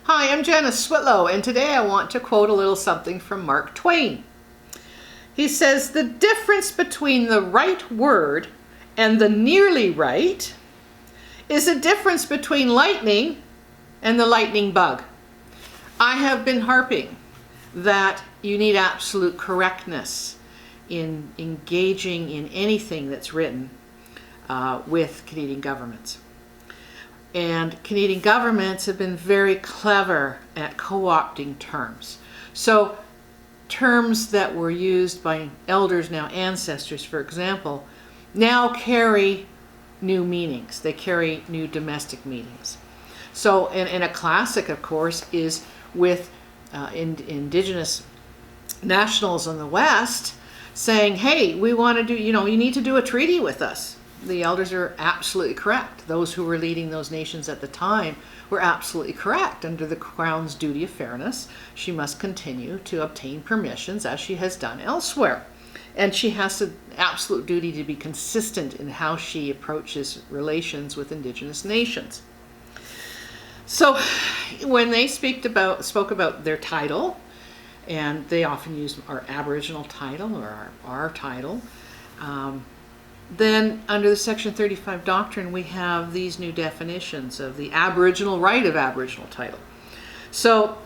Hi, I'm Janice Switlo, and today I want to quote a little something from Mark Twain. He says, "The difference between the right word and the nearly right is the difference between lightning and the lightning bug." I have been harping that you need absolute correctness in engaging in anything that's written with Canadian governments. And Canadian governments have been very clever at co-opting terms. So terms that were used by elders, now ancestors, for example, now carry new meanings. They carry new domestic meanings. So, and a classic, of course, is with Indigenous nationals in the West saying, hey, we want to do, you need to do a treaty with us. The elders are absolutely correct. Those who were leading those nations at the time were absolutely correct. Under the Crown's duty of fairness, she must continue to obtain permissions as she has done elsewhere. And she has an absolute duty to be consistent in how she approaches relations with Indigenous nations. So when they spoke about their title, and they often use our Aboriginal title or our title, then under the Section 35 doctrine, we have these new definitions of the Aboriginal right of Aboriginal title. So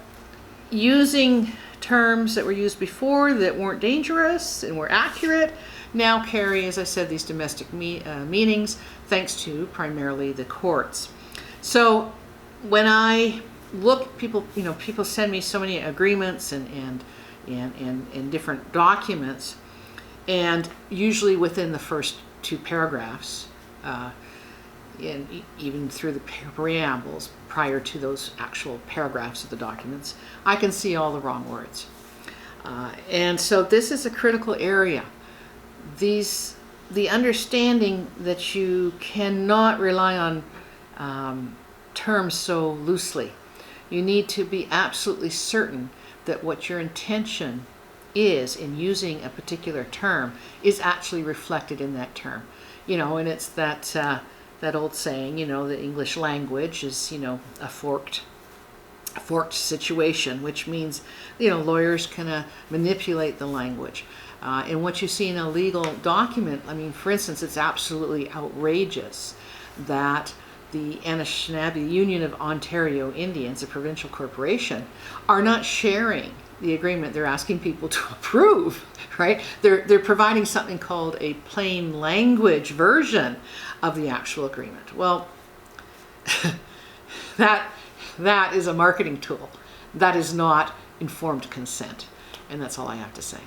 using terms that were used before that weren't dangerous and were accurate now carry, as I said, these domestic meanings, thanks to primarily the courts. So when I look, people send me so many agreements and different documents, and usually within the first two paragraphs, and even through the preambles prior to those actual paragraphs of the documents, I can see all the wrong words. And so this is a critical area. The understanding that you cannot rely on terms so loosely. You need to be absolutely certain that what your intention is in using a particular term is actually reflected in that term. And it's that old saying, the English language is, a forked situation, which means, lawyers can manipulate the language. And what you see in a legal document, for instance, it's absolutely outrageous that the Anishinaabe Union of Ontario Indians, a provincial corporation, are not sharing the agreement they're asking people to approve, right? They're providing something called a plain language version of the actual agreement. Well, that is a marketing tool. That is not informed consent. And that's all I have to say.